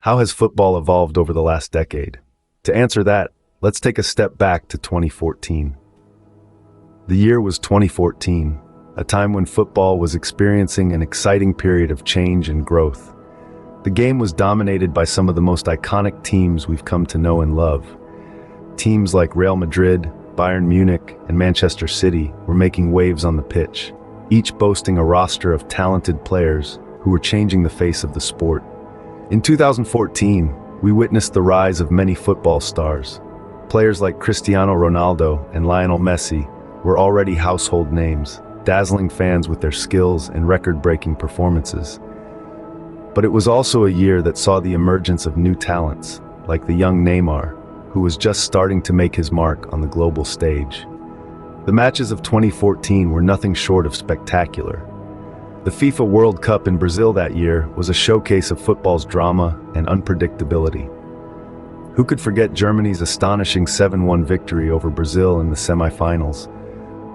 How has football evolved over the last decade? To answer that, let's take a step back to 2014. The year was 2014, a time when football was experiencing an exciting period of change and growth. The game was dominated by some of the most iconic teams we've come to know and love. Teams like Real Madrid, Bayern Munich, and Manchester City were making waves on the pitch, each boasting a roster of talented players who were changing the face of the sport. In 2014, we witnessed the rise of many football stars. Players like Cristiano Ronaldo and Lionel Messi were already household names, dazzling fans with their skills and record-breaking performances. But it was also a year that saw the emergence of new talents, like the young Neymar, who was just starting to make his mark on the global stage. The matches of 2014 were nothing short of spectacular. The FIFA World Cup in Brazil that year was a showcase of football's drama and unpredictability. Who could forget Germany's astonishing 7-1 victory over Brazil in the semi-finals,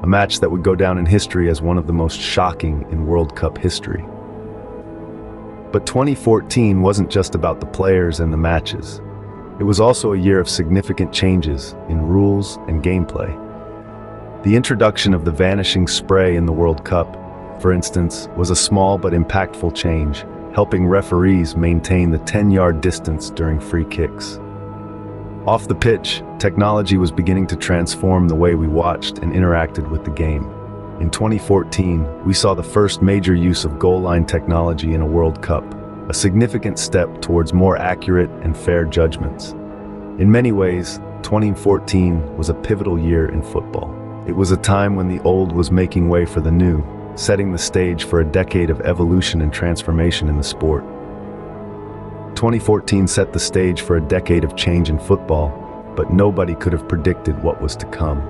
a match that would go down in history as one of the most shocking in World Cup history. But 2014 wasn't just about the players and the matches. It was also a year of significant changes in rules and gameplay. The introduction of the vanishing spray in the World Cup, for instance, was a small but impactful change, helping referees maintain the 10-yard distance during free kicks. Off the pitch, technology was beginning to transform the way we watched and interacted with the game. In 2014, we saw the first major use of goal line technology in a World Cup, a significant step towards more accurate and fair judgments. In many ways, 2014 was a pivotal year in football. It was a time when the old was making way for the new, setting the stage for a decade of evolution and transformation in the sport. 2014 set the stage for a decade of change in football, but nobody could have predicted what was to come.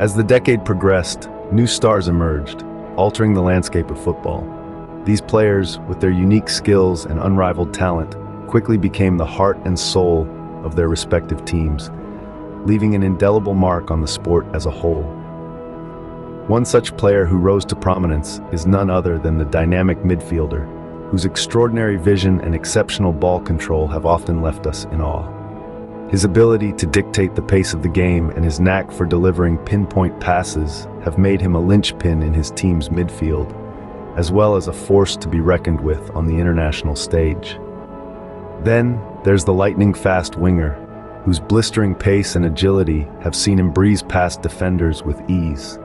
As the decade progressed, new stars emerged, altering the landscape of football. These players, with their unique skills and unrivaled talent, quickly became the heart and soul of their respective teams, leaving an indelible mark on the sport as a whole. One such player who rose to prominence is none other than the dynamic midfielder, whose extraordinary vision and exceptional ball control have often left us in awe. His ability to dictate the pace of the game and his knack for delivering pinpoint passes have made him a linchpin in his team's midfield, as well as a force to be reckoned with on the international stage. Then, there's the lightning-fast winger, whose blistering pace and agility have seen him breeze past defenders with ease.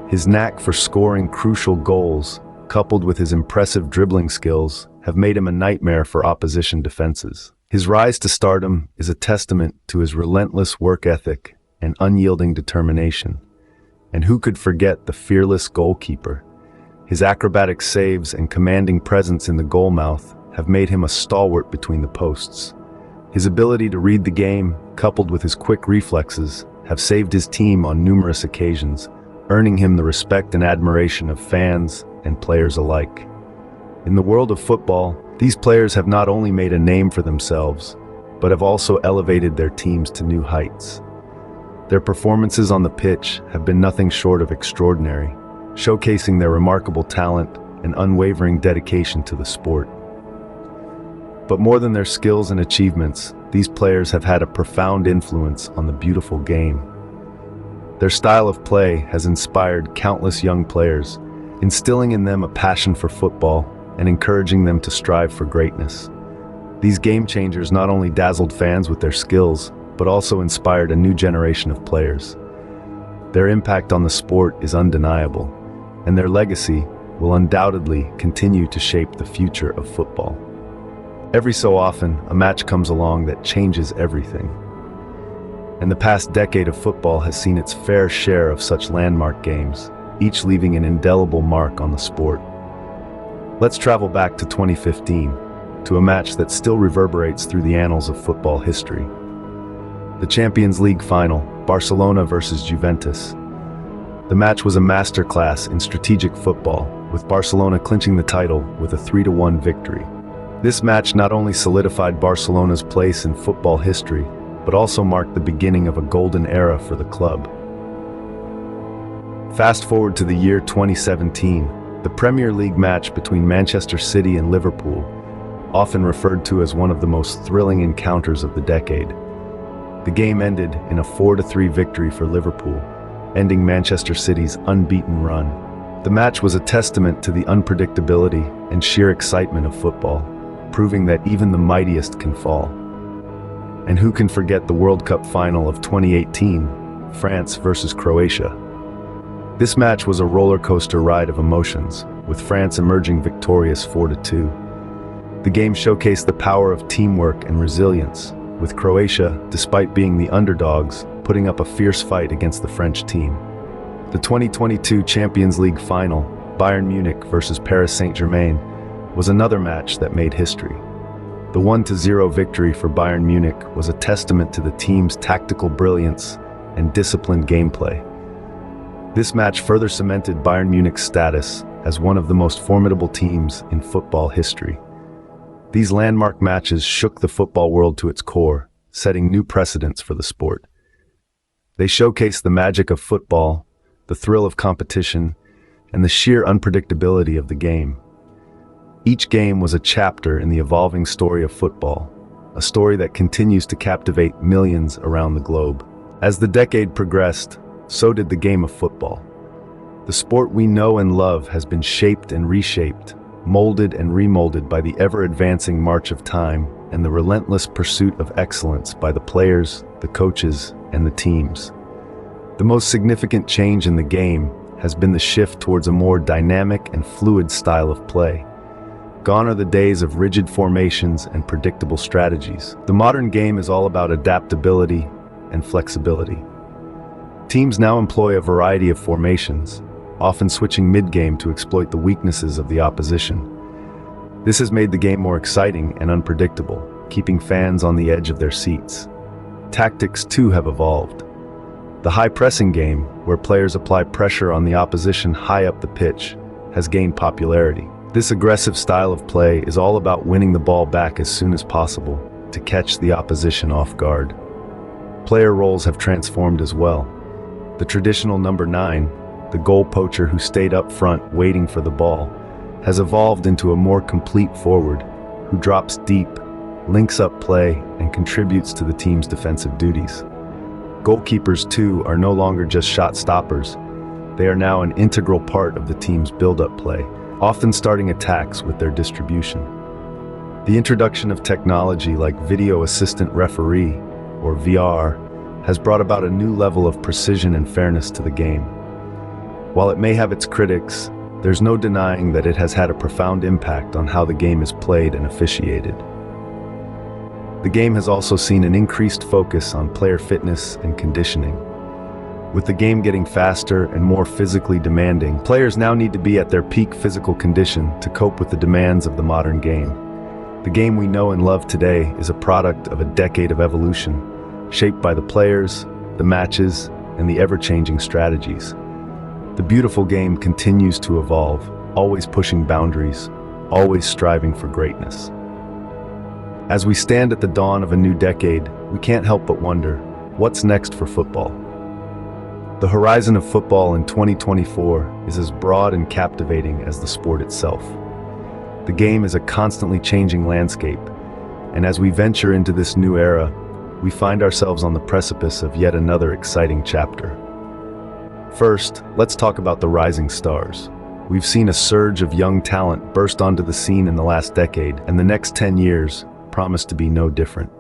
His knack for scoring crucial goals, coupled with his impressive dribbling skills, have made him a nightmare for opposition defenses. His rise to stardom is a testament to his relentless work ethic and unyielding determination. And who could forget the fearless goalkeeper? His acrobatic saves and commanding presence in the goal mouth have made him a stalwart between the posts. His ability to read the game, coupled with his quick reflexes, have saved his team on numerous occasions, earning him the respect and admiration of fans and players alike. In the world of football, these players have not only made a name for themselves, but have also elevated their teams to new heights. Their performances on the pitch have been nothing short of extraordinary, showcasing their remarkable talent and unwavering dedication to the sport. But more than their skills and achievements, these players have had a profound influence on the beautiful game. Their style of play has inspired countless young players, instilling in them a passion for football and encouraging them to strive for greatness. These game changers not only dazzled fans with their skills, but also inspired a new generation of players. Their impact on the sport is undeniable, and their legacy will undoubtedly continue to shape the future of football. Every so often, a match comes along that changes everything. And the past decade of football has seen its fair share of such landmark games, each leaving an indelible mark on the sport. Let's travel back to 2015, to a match that still reverberates through the annals of football history. The Champions League final, Barcelona versus Juventus. The match was a masterclass in strategic football, with Barcelona clinching the title with a 3-1 victory. This match not only solidified Barcelona's place in football history, but also marked the beginning of a golden era for the club. Fast forward to the year 2017, the Premier League match between Manchester City and Liverpool, often referred to as one of the most thrilling encounters of the decade. The game ended in a 4-3 victory for Liverpool, ending Manchester City's unbeaten run. The match was a testament to the unpredictability and sheer excitement of football, proving that even the mightiest can fall. And who can forget the World Cup final of 2018, France versus Croatia? This match was a roller coaster ride of emotions, with France emerging victorious 4-2. The game showcased the power of teamwork and resilience, with Croatia, despite being the underdogs, putting up a fierce fight against the French team. The 2022 Champions League final, Bayern Munich versus Paris Saint-Germain, was another match that made history. The 1-0 victory for Bayern Munich was a testament to the team's tactical brilliance and disciplined gameplay. This match further cemented Bayern Munich's status as one of the most formidable teams in football history. These landmark matches shook the football world to its core, setting new precedents for the sport. They showcased the magic of football, the thrill of competition, and the sheer unpredictability of the game. Each game was a chapter in the evolving story of football, a story that continues to captivate millions around the globe. As the decade progressed, so did the game of football. The sport we know and love has been shaped and reshaped, molded and remolded by the ever-advancing march of time and the relentless pursuit of excellence by the players, the coaches, and the teams. The most significant change in the game has been the shift towards a more dynamic and fluid style of play. Gone are the days of rigid formations and predictable strategies. The modern game is all about adaptability and flexibility. Teams now employ a variety of formations, often switching mid-game to exploit the weaknesses of the opposition. This has made the game more exciting and unpredictable, keeping fans on the edge of their seats. Tactics, too, have evolved. The high-pressing game, where players apply pressure on the opposition high up the pitch, has gained popularity. This aggressive style of play is all about winning the ball back as soon as possible to catch the opposition off guard. Player roles have transformed as well. The traditional number 9, the goal poacher who stayed up front waiting for the ball, has evolved into a more complete forward who drops deep, links up play, and contributes to the team's defensive duties. Goalkeepers, too, are no longer just shot stoppers. They are now an integral part of the team's build-up play, often starting attacks with their distribution. The introduction of technology like Video Assistant Referee, or VR, has brought about a new level of precision and fairness to the game. While it may have its critics, there's no denying that it has had a profound impact on how the game is played and officiated. The game has also seen an increased focus on player fitness and conditioning. With the game getting faster and more physically demanding, players now need to be at their peak physical condition to cope with the demands of the modern game. The game we know and love today is a product of a decade of evolution, shaped by the players, the matches, and the ever-changing strategies. The beautiful game continues to evolve, always pushing boundaries, always striving for greatness. As we stand at the dawn of a new decade, we can't help but wonder, what's next for football? The horizon of football in 2024 is as broad and captivating as the sport itself. The game is a constantly changing landscape, and as we venture into this new era, we find ourselves on the precipice of yet another exciting chapter. First, let's talk about the rising stars. We've seen a surge of young talent burst onto the scene in the last decade, and the next 10 years promise to be no different.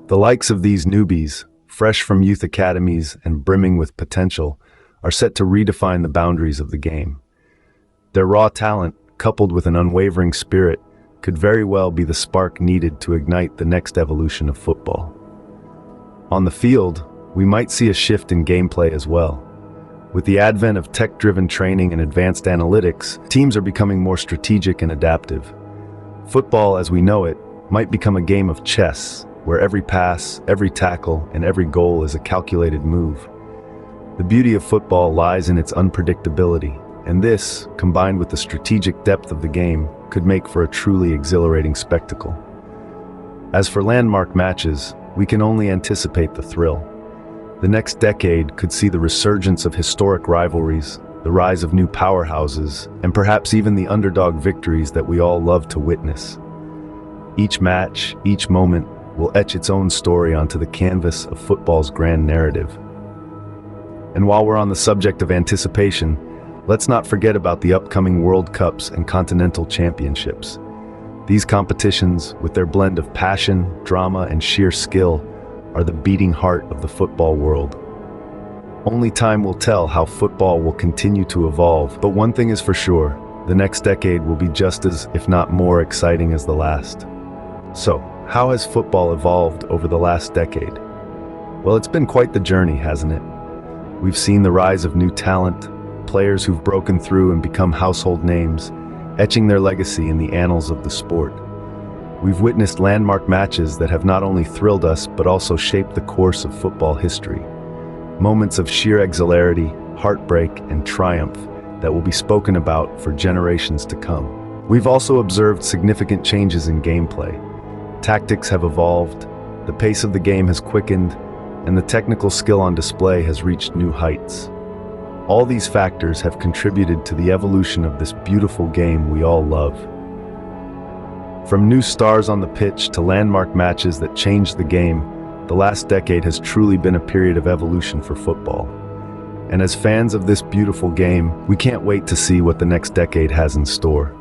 The likes of these newbies, fresh from youth academies and brimming with potential, are set to redefine the boundaries of the game. Their raw talent, coupled with an unwavering spirit, could very well be the spark needed to ignite the next evolution of football. On the field, we might see a shift in gameplay as well. With the advent of tech-driven training and advanced analytics, teams are becoming more strategic and adaptive. Football, as we know it, might become a game of chess, where every pass, every tackle, and every goal is a calculated move. The beauty of football lies in its unpredictability, and this, combined with the strategic depth of the game, could make for a truly exhilarating spectacle. As for landmark matches, we can only anticipate the thrill. The next decade could see the resurgence of historic rivalries, the rise of new powerhouses, and perhaps even the underdog victories that we all love to witness. Each match, each moment, will etch its own story onto the canvas of football's grand narrative. And while we're on the subject of anticipation, let's not forget about the upcoming World Cups and Continental Championships. These competitions, with their blend of passion, drama, and sheer skill, are the beating heart of the football world. Only time will tell how football will continue to evolve, but one thing is for sure, the next decade will be just as, if not more, exciting as the last. So, how has football evolved over the last decade? Well, it's been quite the journey, hasn't it? We've seen the rise of new talent, players who've broken through and become household names, etching their legacy in the annals of the sport. We've witnessed landmark matches that have not only thrilled us, but also shaped the course of football history. Moments of sheer exhilarity, heartbreak, and triumph that will be spoken about for generations to come. We've also observed significant changes in gameplay. Tactics have evolved, the pace of the game has quickened, and the technical skill on display has reached new heights. All these factors have contributed to the evolution of this beautiful game we all love. From new stars on the pitch to landmark matches that changed the game, the last decade has truly been a period of evolution for football. And as fans of this beautiful game, we can't wait to see what the next decade has in store.